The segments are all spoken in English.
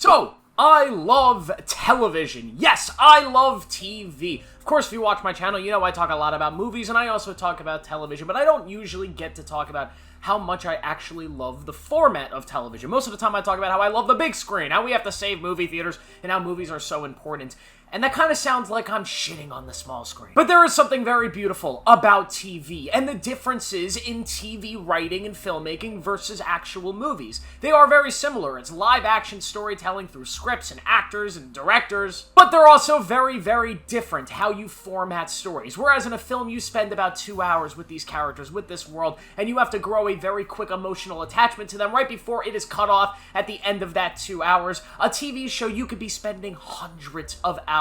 So, I love television. Yes, I love TV. Of course, if you watch my channel, you know I talk a lot about movies, and I also talk about television, but I don't usually get to talk about how much I actually love the format of television. Most of the time I talk about how I love the big screen, how we have to save movie theaters, and how movies are so important. And that kind of sounds like I'm shitting on the small screen. But there is something very beautiful about TV, and the differences in TV writing and filmmaking versus actual movies. They are very similar. It's live-action storytelling through scripts and actors and directors. But they're also very, very different how you format stories. Whereas in a film, you spend about 2 hours with these characters, with this world, and you have to grow a very quick emotional attachment to them right before it is cut off at the end of that 2 hours. A TV show, you could be spending hundreds of hours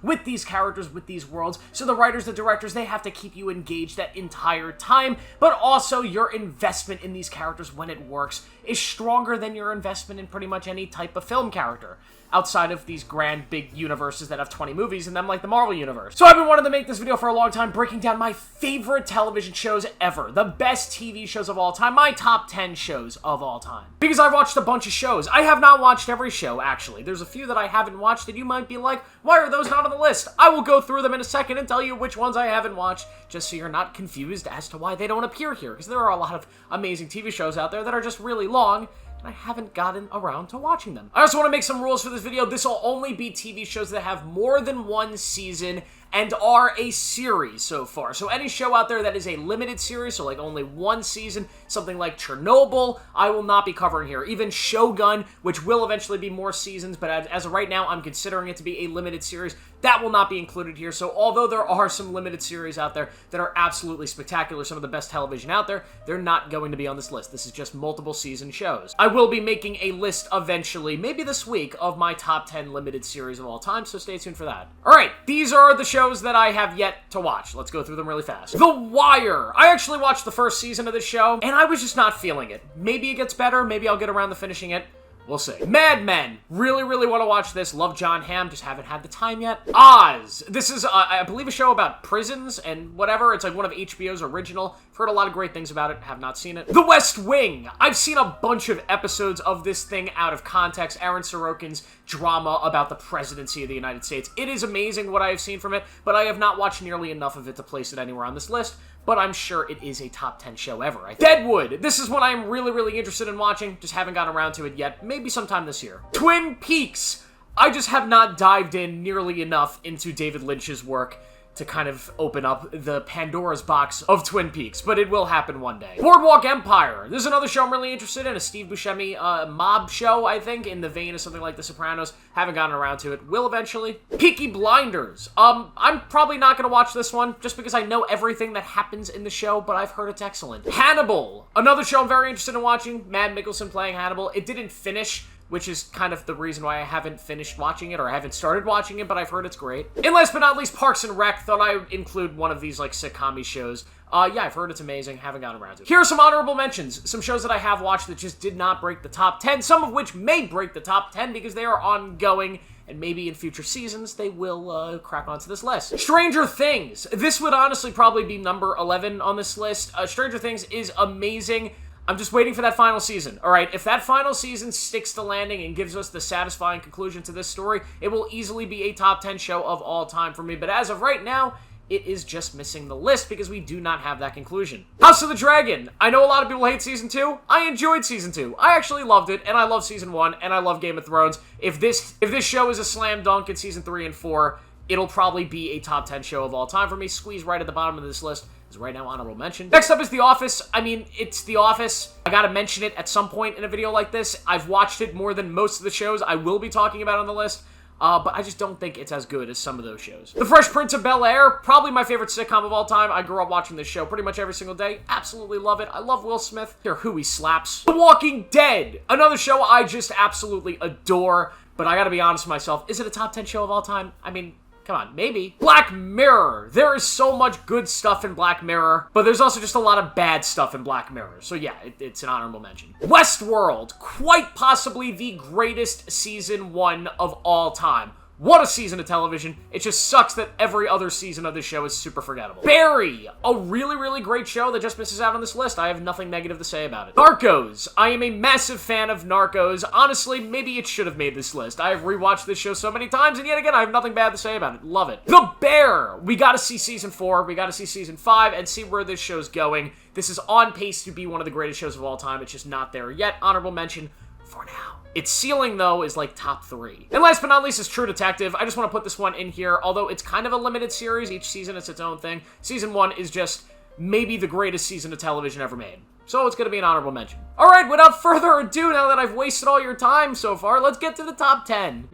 with these characters, with these worlds, so the writers, the directors, they have to keep you engaged that entire time, but also your investment in these characters when it works is stronger than your investment in pretty much any type of film character, outside of these grand, big universes that have 20 movies in them, like the Marvel Universe. So I've been wanting to make this video for a long time, breaking down my favorite television shows ever, the best TV shows of all time, my top 10 shows of all time. Because I've watched a bunch of shows. I have not watched every show, actually. There's a few that I haven't watched that you might be like, why are those not on the list? I will go through them in a second and tell you which ones I haven't watched, just so you're not confused as to why they don't appear here, because there are a lot of amazing TV shows out there that are just really long, and I haven't gotten around to watching them. I also want to make some rules for this video. This will only be TV shows that have more than one season and are a series so far. So any show out there that is a limited series, so like only one season, something like Chernobyl, I will not be covering here. Even Shogun, which will eventually be more seasons, but as of right now, I'm considering it to be a limited series. That will not be included here. So although there are some limited series out there that are absolutely spectacular, some of the best television out there, they're not going to be on this list. This is just multiple season shows. I will be making a list eventually, maybe this week, of my top 10 limited series of all time, so stay tuned for that. Alright, these are the shows that I have yet to watch. Let's go through them really fast. The Wire. I actually watched the first season of this show, and I was just not feeling it. Maybe it gets better, maybe I'll get around to finishing it. We'll see. Mad Men. Really, really want to watch this. Love John Hamm. Just haven't had the time yet. Oz. This is, I believe, a show about prisons and whatever. It's like one of HBO's original. I've heard a lot of great things about it. Have not seen it. The West Wing. I've seen a bunch of episodes of this thing out of context. Aaron Sorokin's drama about the presidency of the United States. It is amazing what I have seen from it, but I have not watched nearly enough of it to place it anywhere on this list. But I'm sure it is a top 10 show ever. Deadwood. This is one I'm really, really interested in watching. Just haven't gotten around to it yet. Maybe sometime this year. Twin Peaks. I just have not dived in nearly enough into David Lynch's work to kind of open up the Pandora's box of Twin Peaks, but it will happen one day. Boardwalk Empire. This is another show I'm really interested in, a Steve Buscemi mob show, I think, in the vein of something like The Sopranos. Haven't gotten around to it. Will eventually. Peaky Blinders. I'm probably not going to watch this one, just because I know everything that happens in the show, but I've heard it's excellent. Hannibal. Another show I'm very interested in watching. Mads Mikkelsen playing Hannibal. It didn't finish, which is kind of the reason why I haven't finished watching it, or I haven't started watching it, but I've heard it's great. And last but not least, Parks and Rec. Thought I would include one of these, like, sitcom-y shows. Yeah, I've heard it's amazing. Haven't gotten around to it. Here are some honorable mentions. Some shows that I have watched that just did not break the top 10, some of which may break the top 10 because they are ongoing, and maybe in future seasons they will crack onto this list. Stranger Things. This would honestly probably be number 11 on this list. Stranger Things is amazing. I'm just waiting for that final season. Alright, if that final season sticks to landing and gives us the satisfying conclusion to this story, it will easily be a top 10 show of all time for me. But as of right now, it is just missing the list because we do not have that conclusion. House of the Dragon. I know a lot of people hate Season 2. I enjoyed Season 2. I actually loved it, and I love Season 1, and I love Game of Thrones. If this show is a slam dunk in Season 3 and 4, it'll probably be a top 10 show of all time for me. Squeeze right at the bottom of this list. Is right now honorable mention. Next up is The Office. I mean, it's The Office. I gotta mention it at some point in a video like this. I've watched it more than most of the shows I will be talking about on the list, but I just don't think it's as good as some of those shows. The Fresh Prince of Bel-Air, probably my favorite sitcom of all time. I grew up watching this show pretty much every single day. Absolutely love it. I love Will Smith. Hear who he slaps. The Walking Dead, another show I just absolutely adore, but I gotta be honest with myself. Is it a top 10 show of all time? I mean, come on, maybe. Black Mirror. There is so much good stuff in Black Mirror, but there's also just a lot of bad stuff in Black Mirror. So yeah, it's an honorable mention. Westworld. Quite possibly the greatest season 1 of all time. What a season of television. It just sucks that every other season of this show is super forgettable. Barry, a really, really great show that just misses out on this list. I have nothing negative to say about it. Narcos. I am a massive fan of Narcos. Honestly, maybe it should have made this list. I have rewatched this show so many times, and yet again, I have nothing bad to say about it. Love it. The Bear. We gotta see season 4, we gotta see season 5, and see where this show's going. This is on pace to be one of the greatest shows of all time. It's just not there yet. Honorable mention for now. Its ceiling, though, is like top 3. And last but not least is True Detective. I just want to put this one in here, although it's kind of a limited series. Each season is its own thing. Season 1 is just maybe the greatest season of television ever made. So it's going to be an honorable mention. Alright, without further ado, now that I've wasted all your time so far, let's get to the top 10.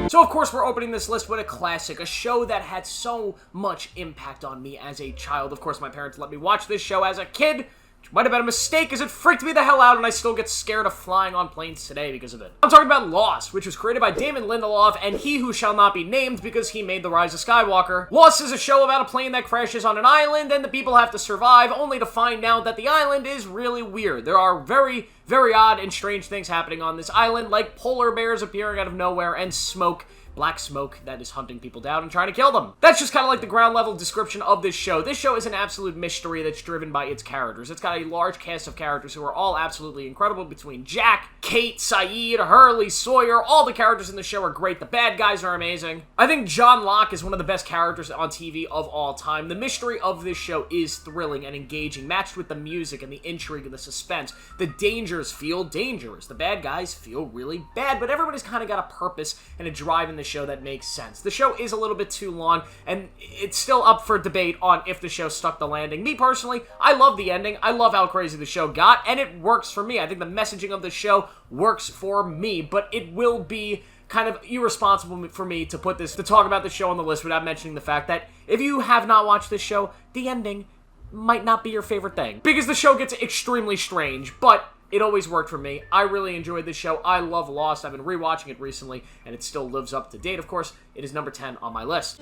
So, of course, we're opening this list with a classic, a show that had so much impact on me as a child. Of course, my parents let me watch this show as a kid, which might have been a mistake, as it freaked me the hell out, and I still get scared of flying on planes today because of it. I'm talking about Lost, which was created by Damon Lindelof and He Who Shall Not Be Named because he made The Rise of Skywalker. Lost is a show about a plane that crashes on an island, and the people have to survive, only to find out that the island is really weird. There are very, very odd and strange things happening on this island, like polar bears appearing out of nowhere and smoke, black smoke that is hunting people down and trying to kill them. That's just kind of like the ground level description of this show. This show is an absolute mystery that's driven by its characters. It's got a large cast of characters who are all absolutely incredible, between Jack, Kate, Sayid, Hurley, Sawyer. All the characters in the show are great. The bad guys are amazing. I think John Locke is one of the best characters on TV of all time. The mystery of this show is thrilling and engaging, matched with the music and the intrigue and the suspense. The dangers feel dangerous. The bad guys feel really bad, but everybody's kind of got a purpose and a drive in the show that makes sense. The show is a little bit too long, and it's still up for debate on if the show stuck the landing. Me personally, I love the ending. I love how crazy the show got, and it works for me. I think the messaging of the show works for me, but it will be kind of irresponsible for me to talk about the show on the list without mentioning the fact that if you have not watched this show, the ending might not be your favorite thing, because the show gets extremely strange, but it always worked for me. I really enjoyed this show. I love Lost. I've been rewatching it recently, and it still lives up to date. Of course, it is number 10 on my list.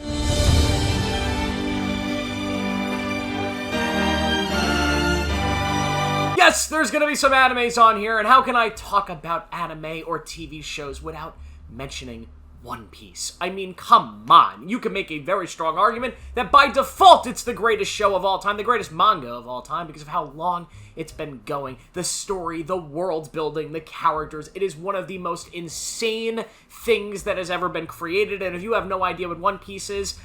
Yes, there's gonna be some animes on here, and how can I talk about anime or TV shows without mentioning One Piece? I mean, come on. You can make a very strong argument that by default it's the greatest show of all time, the greatest manga of all time, because of how long it's been going. The story, the world building, the characters. It is one of the most insane things that has ever been created, and if you have no idea what One Piece is,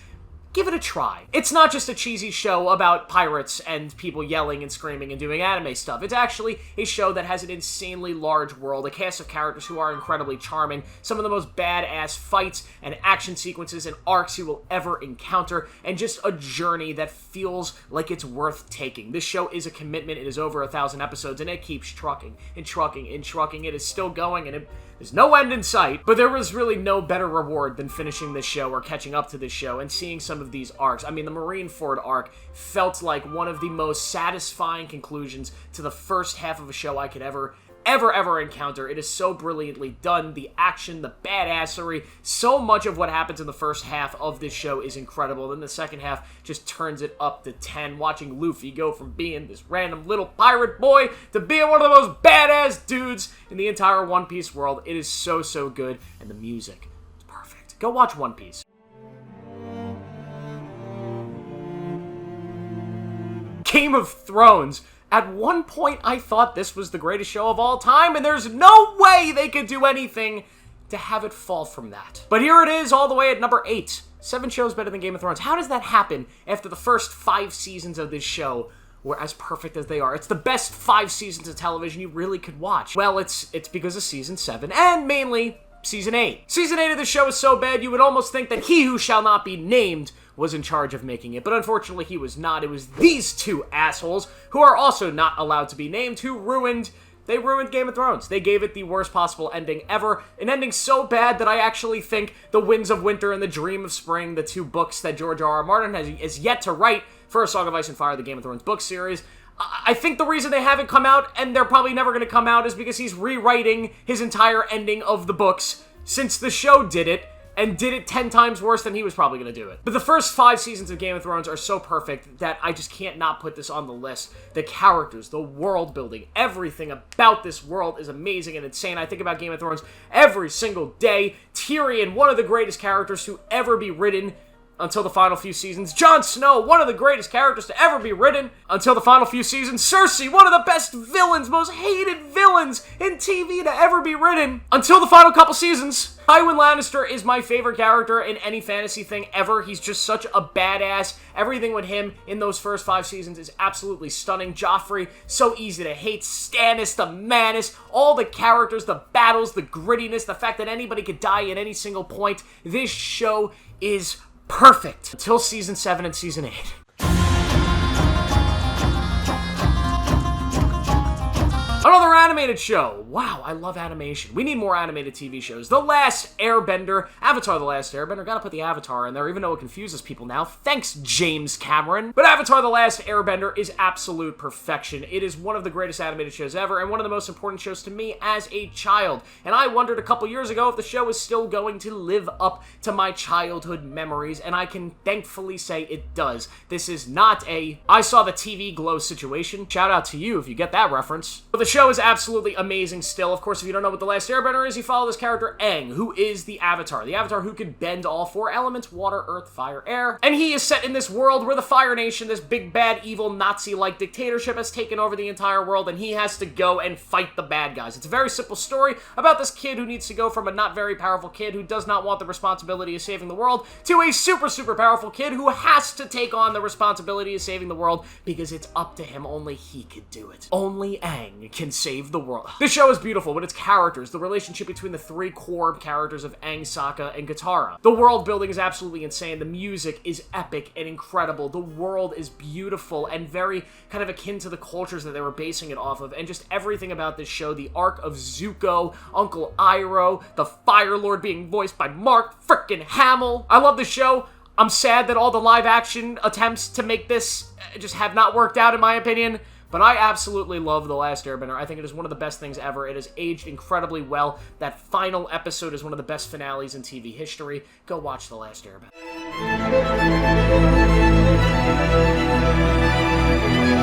give it a try. It's not just a cheesy show about pirates and people yelling and screaming and doing anime stuff. It's actually a show that has an insanely large world, a cast of characters who are incredibly charming, some of the most badass fights and action sequences and arcs you will ever encounter, and just a journey that feels like it's worth taking. This show is a commitment. It is over 1,000 episodes, and it keeps trucking and trucking and trucking. It is still going, and there's no end in sight, but there was really no better reward than finishing this show or catching up to this show and seeing some of these arcs. I mean, the Marineford arc felt like one of the most satisfying conclusions to the first half of a show I could ever encounter. It is so brilliantly done. The action, the badassery, so much of what happens in the first half of this show is incredible. Then the second half just turns it up to 10, watching Luffy go from being this random little pirate boy to being one of the most badass dudes in the entire One Piece world. It is so, so good, and the music is perfect. Go watch One Piece. Game of Thrones. At one point, I thought this was the greatest show of all time, and there's no way they could do anything to have it fall from that. But here it is, all the way at number 8. 7 shows better than Game of Thrones. How does that happen after the first 5 seasons of this show were as perfect as they are? It's the best 5 seasons of television you really could watch. Well, it's because of Season 7, and mainly Season 8. Season 8 of the show is so bad, you would almost think that He Who Shall Not Be Named was in charge of making it, but unfortunately he was not. It was these two assholes, who are also not allowed to be named, who ruined Game of Thrones. They gave it the worst possible ending ever, an ending so bad that I actually think The Winds of Winter and The Dream of Spring, the 2 books that George R.R. Martin has yet to write for A Song of Ice and Fire, the Game of Thrones book series, I think the reason they haven't come out, and they're probably never going to come out, is because he's rewriting his entire ending of the books since the show did it. and did it 10 times worse than he was probably going to do it. But the first 5 seasons of Game of Thrones are so perfect that I just can't not put this on the list. The characters, the world building, everything about this world is amazing and insane. I think about Game of Thrones every single day. Tyrion, one of the greatest characters to ever be written until the final few seasons. Jon Snow, one of the greatest characters to ever be written until the final few seasons. Cersei, one of the best villains, most hated villains in TV to ever be written until the final couple seasons. Tywin Lannister is my favorite character in any fantasy thing ever. He's just such a badass. Everything with him in those first 5 seasons is absolutely stunning. Joffrey, so easy to hate. Stannis, the Manus, all the characters, the battles, the grittiness, the fact that anybody could die at any single point. This show is perfect until season 7 and season 8. Another animated show. Wow, I love animation. We need more animated TV shows. The Last Airbender. Avatar The Last Airbender. Gotta put the Avatar in there, even though it confuses people now. Thanks, James Cameron. But Avatar The Last Airbender is absolute perfection. It is one of the greatest animated shows ever, and one of the most important shows to me as a child. And I wondered a couple years ago if the show is still going to live up to my childhood memories, and I can thankfully say it does. This is not a I saw the TV glow situation. Shout out to you if you get that reference. But the show is absolutely amazing still. Of course, if you don't know what The Last Airbender is, you follow this character, Aang, who is the Avatar. The Avatar who can bend all 4 elements, water, earth, fire, air. And he is set in this world where the Fire Nation, this big, bad, evil, Nazi-like dictatorship, has taken over the entire world, and he has to go and fight the bad guys. It's a very simple story about this kid who needs to go from a not very powerful kid who does not want the responsibility of saving the world to a super, super powerful kid who has to take on the responsibility of saving the world because it's up to him. Only he could do it. Only Aang can save the world. This show is beautiful with its characters, the relationship between the 3 core characters of Aang, Sokka, and Katara. The world building is absolutely insane. The music is epic and incredible. The world is beautiful and very kind of akin to the cultures that they were basing it off of, and just everything about this show, the arc of Zuko, Uncle Iroh, the Fire Lord being voiced by Mark frickin' Hamill. I love the show. I'm sad that all the live action attempts to make this just have not worked out, in my opinion. But I absolutely love The Last Airbender. I think it is one of the best things ever. It has aged incredibly well. That final episode is one of the best finales in TV history. Go watch The Last Airbender.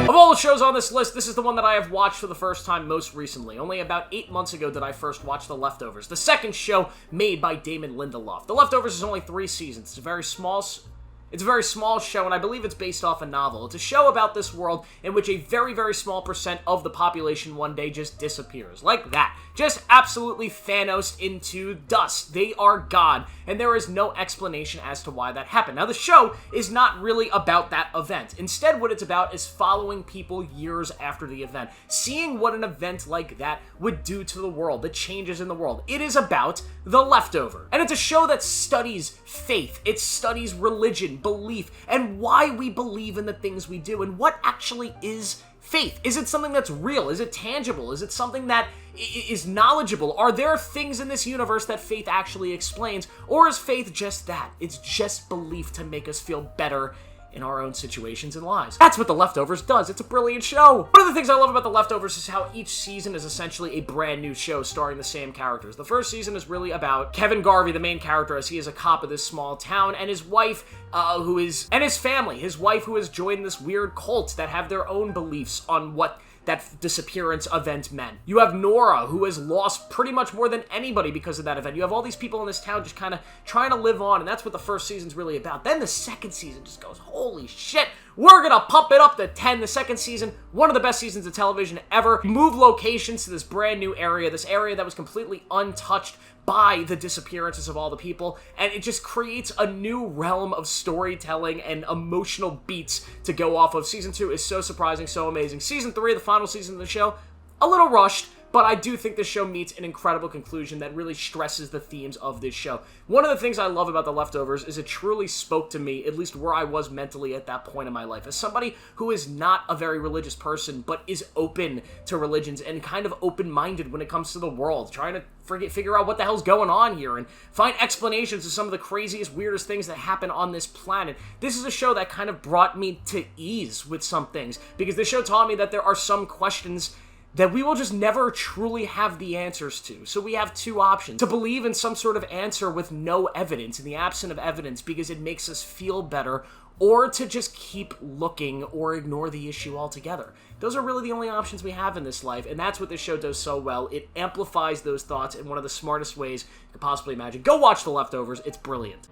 Of all the shows on this list, this is the one that I have watched for the first time most recently. Only about 8 months ago did I first watch The Leftovers, the second show made by Damon Lindelof. The Leftovers is only 3 seasons. It's a very small show, and I believe it's based off a novel. It's a show about this world in which a very, very small percent of the population one day just disappears. Like that. Just absolutely Thanos into dust. They are gone, and there is no explanation as to why that happened. Now, the show is not really about that event. Instead, what it's about is following people years after the event, seeing what an event like that would do to the world, the changes in the world. It is about The Leftover, and it's a show that studies faith. It studies religion, belief, and why we believe in the things we do, and what actually is faith. Is it something that's real? Is it tangible? Is it something that is knowledgeable? Are there things in this universe that faith actually explains? Or is faith just that? It's just belief to make us feel better in our own situations and lives. That's what The Leftovers does. It's a brilliant show. One of the things I love about The Leftovers is how each season is essentially a brand new show starring the same characters. The first season is really about Kevin Garvey, the main character, as he is a cop of this small town, and his wife, and his family. His wife, who has joined this weird cult that have their own beliefs on what that disappearance event meant. You have Nora, who has lost pretty much more than anybody because of that event. You have all these people in this town just kind of trying to live on, and that's what the first season's really about. Then the second season just goes, holy shit, we're gonna pump it up to 10. The second season, one of the best seasons of television ever. Move locations to this brand new area, this area that was completely untouched by the disappearances of all the people, and it just creates a new realm of storytelling and emotional beats to go off of. Season 2 is so surprising, so amazing. Season 3, the final season of the show, a little rushed, but I do think this show meets an incredible conclusion that really stresses the themes of this show. One of the things I love about The Leftovers is it truly spoke to me, at least where I was mentally at that point in my life. As somebody who is not a very religious person, but is open to religions and kind of open-minded when it comes to the world, trying to figure out what the hell's going on here and find explanations to some of the craziest, weirdest things that happen on this planet. This is a show that kind of brought me to ease with some things, because this show taught me that there are some questions that we will just never truly have the answers to. So we have two options: to believe in some sort of answer with no evidence, in the absence of evidence, because it makes us feel better, or to just keep looking or ignore the issue altogether. Those are really the only options we have in this life, and that's what this show does so well. It amplifies those thoughts in one of the smartest ways you could possibly imagine. Go watch The Leftovers. It's brilliant.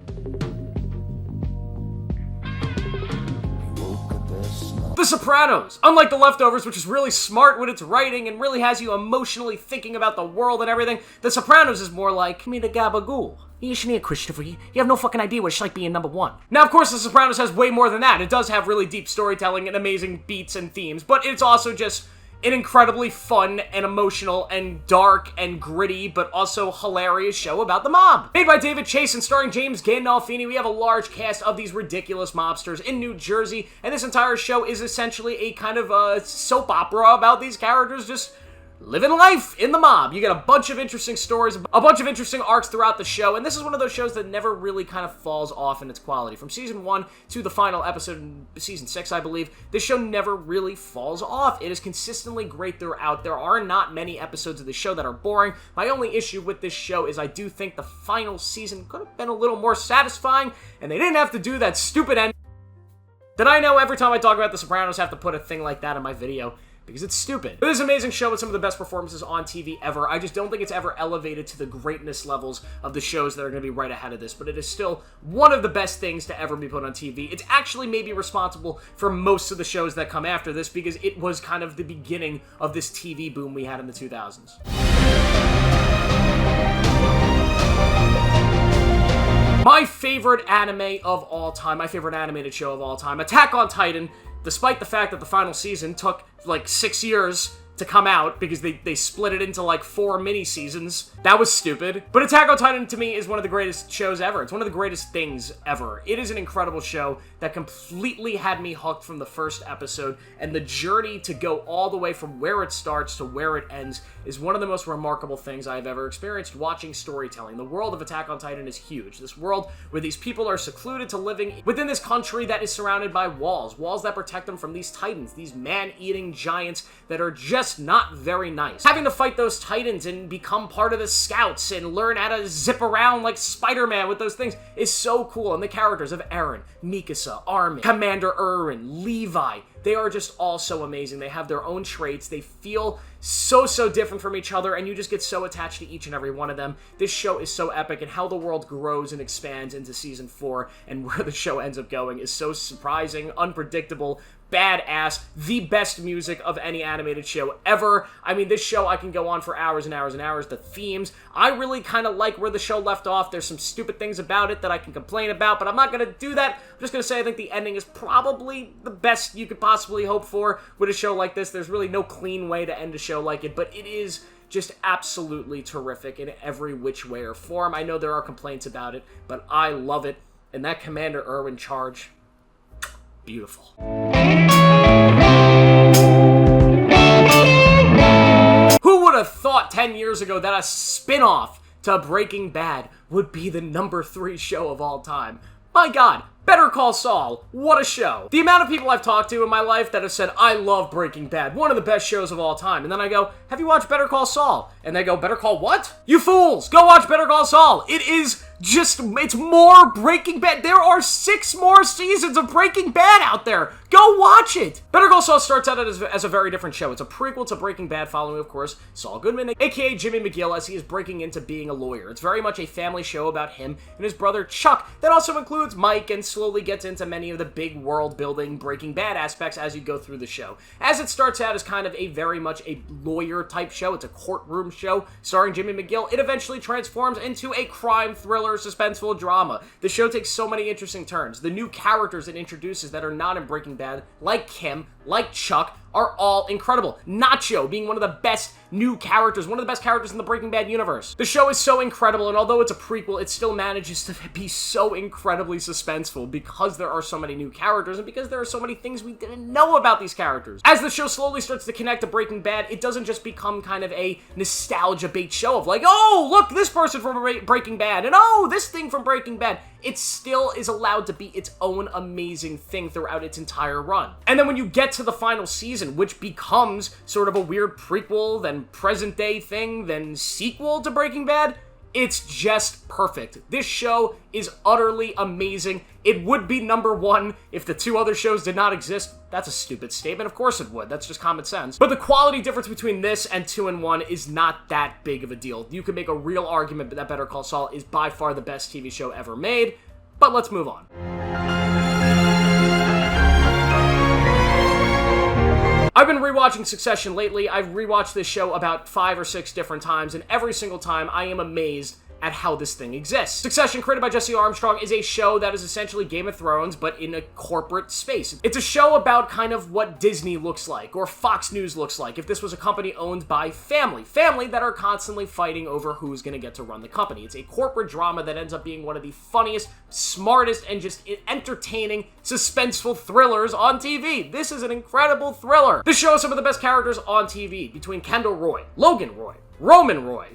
The Sopranos. Unlike The Leftovers, which is really smart with its writing and really has you emotionally thinking about the world and everything, The Sopranos is more like, me the gabagool. You shouldn't, Christopher. You have no fucking idea what it's like being number one. Now, of course, The Sopranos has way more than that. It does have really deep storytelling and amazing beats and themes, but it's also just an incredibly fun and emotional and dark and gritty, but also hilarious show about the mob. Made by David Chase and starring James Gandolfini, we have a large cast of these ridiculous mobsters in New Jersey, and this entire show is essentially a kind of a soap opera about these characters just living life in the mob. You get a bunch of interesting stories, a bunch of interesting arcs throughout the show, and this is one of those shows that never really kind of falls off in its quality. From season 1 to the final episode in season 6, I believe, this show never really falls off. It is consistently great throughout. There are not many episodes of the show that are boring. My only issue with this show is I do think the final season could have been a little more satisfying, and they didn't have to do that stupid end. Then I know every time I talk about The Sopranos, I have to put a thing like that in my video, because it's stupid. But this is an amazing show with some of the best performances on TV ever. I just don't think it's ever elevated to the greatness levels of the shows that are going to be right ahead of this, but it is still one of the best things to ever be put on TV. It's actually maybe responsible for most of the shows that come after this, because it was kind of the beginning of this TV boom we had in the 2000s. My favorite anime of all time, my favorite animated show of all time, Attack on Titan. Despite the fact that the final season took like 6 years to come out because they split it into like 4 mini-seasons. That was stupid. But Attack on Titan to me is one of the greatest shows ever. It's one of the greatest things ever. It is an incredible show that completely had me hooked from the first episode, and the journey to go all the way from where it starts to where it ends is one of the most remarkable things I've ever experienced watching storytelling. The world of Attack on Titan is huge. This world where these people are secluded to living within this country that is surrounded by walls that protect them from these titans, these man-eating giants that are just not very nice. Having to fight those titans and become part of the scouts and learn how to zip around like Spider-Man with those things is so cool. And the characters of Eren, Mikasa, Armin, Commander Erwin, Levi, they are just all so amazing. They have their own traits. They feel so different from each other, and you just get so attached to each and every one of them. This show is so epic, and how the world grows and expands into season 4 and where the show ends up going is so surprising, unpredictable, badass, the best music of any animated show ever. I mean, this show, I can go on for hours and hours and hours. The themes, I really kind of like where the show left off. There's some stupid things about it that I can complain about, but I'm not going to do that. I'm just going to say I think the ending is probably the best you could possibly hope for with a show like this. There's really no clean way to end a show like it, but it is just absolutely terrific in every which way or form. I know there are complaints about it, but I love it. And that Commander Erwin charge, beautiful. Who would have thought 10 years ago that a spin-off to Breaking Bad would be the number 3 show of all time? My God, Better Call Saul, what a show. The amount of people I've talked to in my life that have said, I love Breaking Bad, one of the best shows of all time. And then I go, have you watched Better Call Saul? And they go, Better Call what? You fools, go watch Better Call Saul. It is just, it's more Breaking Bad. There are 6 more seasons of Breaking Bad out there. Go watch it. Better Call Saul starts out as a very different show. It's a prequel to Breaking Bad, following, of course, Saul Goodman, aka Jimmy McGill, as he is breaking into being a lawyer. It's very much a family show about him and his brother Chuck that also includes Mike and slowly gets into many of the big world-building Breaking Bad aspects as you go through the show. As it starts out as kind of a very much a lawyer-type show, it's a courtroom show starring Jimmy McGill, it eventually transforms into a crime thriller, suspenseful drama. The show takes so many interesting turns. The new characters it introduces that are not in Breaking Bad, like Kim, like Chuck, are all incredible. Nacho being one of the best new characters, one of the best characters in the Breaking Bad universe. The show is so incredible, and although it's a prequel, it still manages to be so incredibly suspenseful because there are so many new characters and because there are so many things we didn't know about these characters. As the show slowly starts to connect to Breaking Bad, it doesn't just become kind of a nostalgia bait show of like, oh, look, this person from Breaking Bad, and oh, this thing from Breaking Bad. it still is allowed to be its own amazing thing throughout its entire run. And then when you get to the final season, which becomes sort of a weird prequel, then present day thing, then sequel to Breaking Bad, it's just perfect. This show is utterly amazing. It would be number one if the two other shows did not exist. That's a stupid statement. Of course it would. That's just common sense. But the quality difference between this and 2-in-1 is not that big of a deal. You can make a real argument that Better Call Saul is by far the best TV show ever made. But let's move on. I've been rewatching Succession lately. I've rewatched this show about 5 or 6 different times, and every single time I am amazed at how this thing exists. Succession, created by Jesse Armstrong, is a show that is essentially Game of Thrones, but in a corporate space. It's a show about kind of what Disney looks like, or Fox News looks like, if this was a company owned by family that are constantly fighting over who's gonna get to run the company. It's a corporate drama that ends up being one of the funniest, smartest, and just entertaining, suspenseful thrillers on TV. This is an incredible thriller. This shows some of the best characters on TV, between Kendall Roy, Logan Roy, Roman Roy.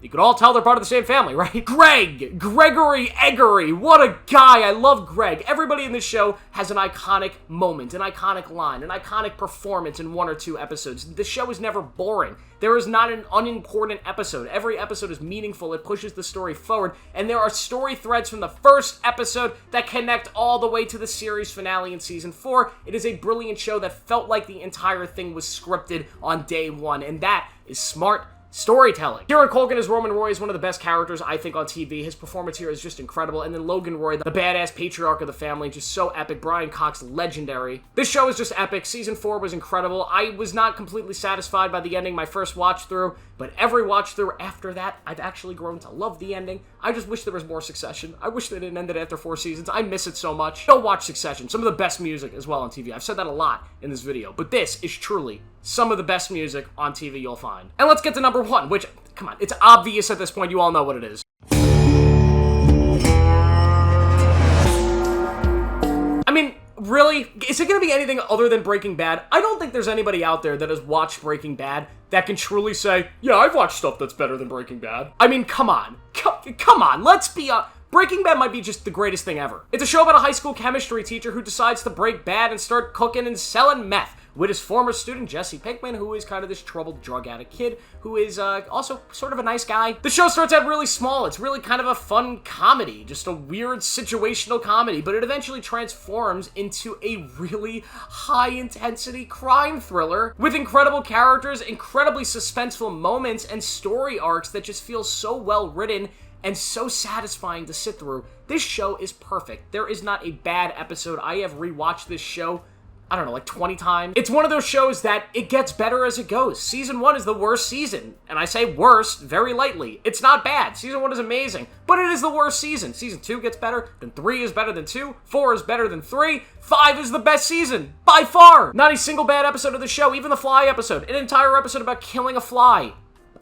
You could all tell they're part of the same family, right? Gregory Eggery, what a guy. I love Greg. Everybody in this show has an iconic moment, an iconic line, an iconic performance in 1 or 2 episodes. The show is never boring. There is not an unimportant episode. Every episode is meaningful. It pushes the story forward, and there are story threads from the first episode that connect all the way to the series finale in season 4. It is a brilliant show that felt like the entire thing was scripted on day one, and that is smart storytelling. Kieran Culkin as Roman Roy is one of the best characters, I think, on TV. His performance here is just incredible. And then Logan Roy, the badass patriarch of the family, just so epic. Brian Cox, legendary. This show is just epic. Season 4 was incredible. I was not completely satisfied by the ending my first watch through, but every watch through after that, I've actually grown to love the ending. I just wish there was more Succession. I wish they didn't end it after 4 seasons. I miss it so much. Go watch Succession. Some of the best music as well on TV. I've said that a lot in this video, but this is truly some of the best music on TV you'll find. And let's get to number 1, which, come on, it's obvious at this point. You all know what it is. I mean, really? Is it going to be anything other than Breaking Bad? I don't think there's anybody out there that has watched Breaking Bad that can truly say, yeah, I've watched stuff that's better than Breaking Bad. I mean, come on. Come on, let's be Breaking Bad might be just the greatest thing ever. It's a show about a high school chemistry teacher who decides to break bad and start cooking and selling meth with his former student, Jesse Pinkman, who is kind of this troubled drug addict kid who is also sort of a nice guy. The show starts out really small. It's really kind of a fun comedy, just a weird situational comedy, but it eventually transforms into a really high-intensity crime thriller with incredible characters, incredibly suspenseful moments, and story arcs that just feel so well written and so satisfying to sit through. This show is perfect. There is not a bad episode. I have rewatched this show, I don't know, like 20 times. It's one of those shows that it gets better as it goes. Season 1 is the worst season, and I say worst very lightly. It's not bad. Season 1 is amazing, but it is the worst season. Season 2 gets better, then 3 is better than 2, 4 is better than 3, 5 is the best season, by far. Not a single bad episode of the show, even the fly episode, an entire episode about killing a fly.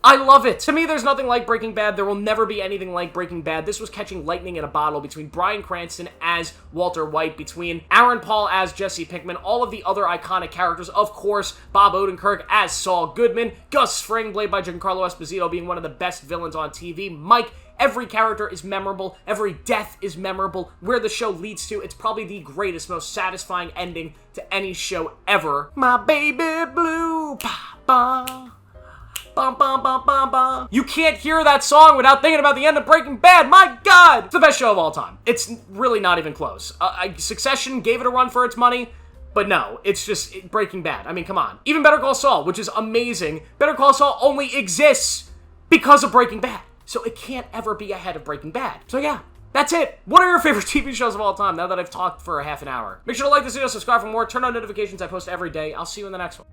I love it. To me, there's nothing like Breaking Bad. There will never be anything like Breaking Bad. This was catching lightning in a bottle between Bryan Cranston as Walter White, between Aaron Paul as Jesse Pinkman, all of the other iconic characters, of course, Bob Odenkirk as Saul Goodman, Gus Fring, played by Giancarlo Esposito, being one of the best villains on TV, Mike. Every character is memorable. Every death is memorable. Where the show leads to, it's probably the greatest, most satisfying ending to any show ever. My baby blue, ba-ba. Bum, bum, bum, bum, bum. You can't hear that song without thinking about the end of Breaking Bad. My God! It's the best show of all time. It's really not even close. Succession gave it a run for its money, but no, it's just Breaking Bad. I mean, come on. Even Better Call Saul, which is amazing. Better Call Saul only exists because of Breaking Bad. So it can't ever be ahead of Breaking Bad. So yeah, that's it. What are your favorite TV shows of all time now that I've talked for a half an hour? Make sure to like this video, subscribe for more, turn on notifications. I post every day. I'll see you in the next one.